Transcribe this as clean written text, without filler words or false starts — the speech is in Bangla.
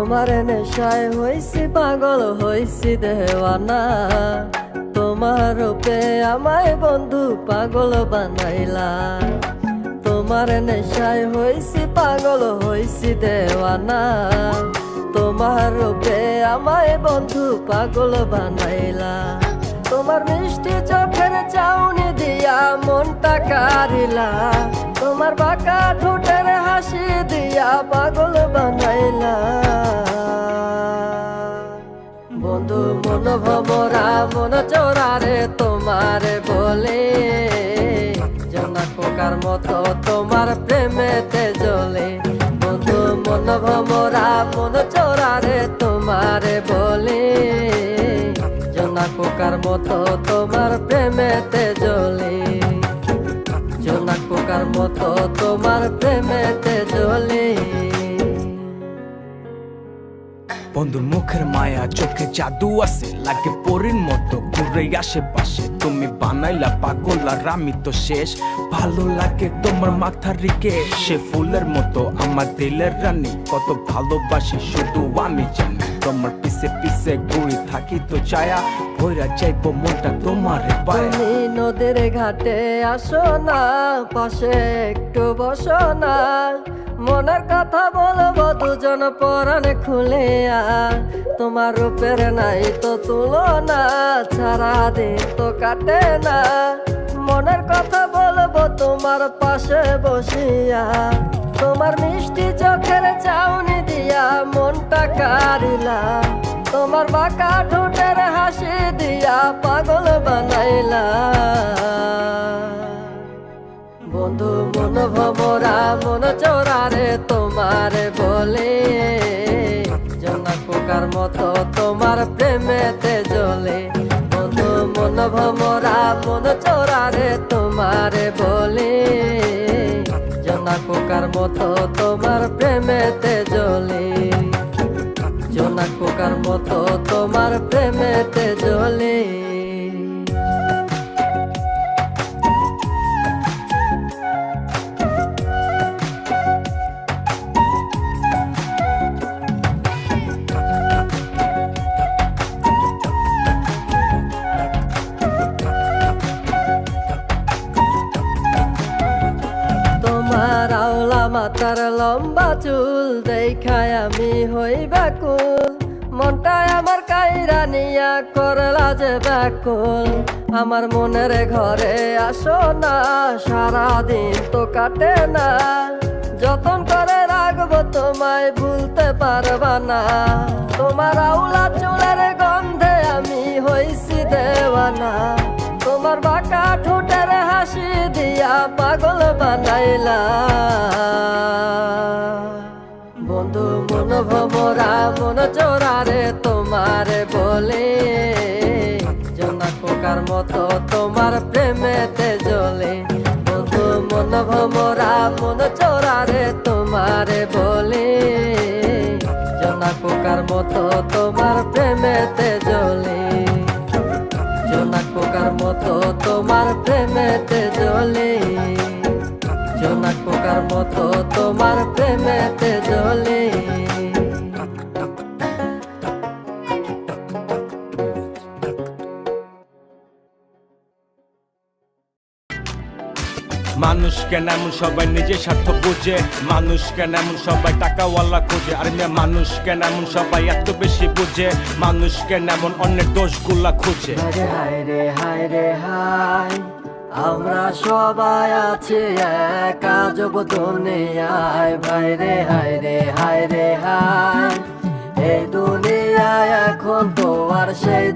তোমার নেশায় হইছি পাগল হইছি দেওয়ানা, তোমার রূপে আমায় বন্ধু পাগল বানাইলা। তোমার নেশায় হইছি পাগল হইছি দেওয়ানা, তোমার রূপে আমায় বন্ধু পাগল বানাইলা। তোমার মিষ্টি চোখের চাউনি দিয়া মনটা কারিলা, তোমার বাঁকা ঠোঁটের হাসি দিয়া পাগল বানাইলা। বন্ধু মন ভমরা মন চোরারে তোমারে বলে, জোনাক পোকার মতো তোমার প্রেমেতে জ্বলে। বন্ধু মন ভমরা মন চোরারে তোমারে বলে, জোনাক পোকার মতো তোমার প্রেমেতে জ্বলে। জোনাক পোকার মতো তোমার প্রেমেতে জ্বলে। বন্ধুর মুখের মায়া চোখে জাদু আছে, লাগে পরীর মতো ঘুরে আশেপাশে। তুমি বানাইলা পাগল আর আমি তো শেষ। ভালো লাগে তোমার মাথার রিকে, সে ফুলের মতো আমার দিলের রানী। কত ভালোবাসি শুধু আমি জানি, তোমার পিছে পিছে ঘুরে থাকি তো ছায়া। ভৈরা যাইবো মনটা তোমার পায়ে। তুমি নদীর ঘাটে আসো না, পাশে একটু বসো না। মনের কথা বলবো দুজন পরাণ খুলে। তোমার রূপের নাই তো তুলনা, সারাদিন তো কাটে না। মনের কথা বলবো তোমার পাশে বসিয়া, তোমার মিষ্টি চোখের চাউনি দিয়া মনটা কারিলা। তোমার বাঁকা ঠোঁটের হাসি দিয়া পাগল বানাইলা। বন্ধু মন ভমরা মন চোরারে তোমারে বলে, জোনাক পোকার মতো তোমার প্রেমেতে জ্বলে। বন্ধু মন ভমরা মন চোরারে তোমারে বলে, জোনাক পোকার মতো তোমার প্রেমেতে জ্বলে। জোনাক পোকার মতো তোমার প্রেমেতে জ্বলে। তোমার আওলা মাথার লম্বা চুল দেখায় আমি হই ব্যাকুল। মনটায় আমার কাইরা নিয়া করলা যে ব্যাকুল। আমার মনের ঘরে আসো না, সারাদিন তো কাটে না। যতন করে রাখবো তোমায় ভুলতে পারবা না। তোমার আওলা চুলের গন্ধে আমি হইছি দেওয়ানা, তোমার বাঁকা ঠোঁটের হাসি দিয়া পাগল বানাইলা। বন্ধু মন ভমরা মন চোরারে তোমারে বলে, জোনাক পোকার মতো তোমার প্রেমেতে জ্বলে। বন্ধু মন ভমরা মন চোরারে তোমারে বলে, জোনাক পোকার মতো তোমার প্রেমেতে জ্বলে। জোনাক পোকার মতো তোমার প্রেমেতে জ্বলে। জোনাক পোকার মতো তোমার প্রেমেতে জ্বলে। মানুষ কেন এমন সবাই নিজের স্বার্থ বুঝে, মানুষ কেন এমন সবাই টাকাওয়ালা খোঁজে। আর মানুষ কেন এমন সবাই এত বেশি বুঝে, মানুষ কেন এমন অন্যের দোষগুলা খুঁজে। হায় রে হায় রে হায়, আমরা সবাই আছি এক আজব দুনিয়ায়। ভাই রে হায় রে হায় রে হায়, এই দুনিয়ায় এখন তো আর সেই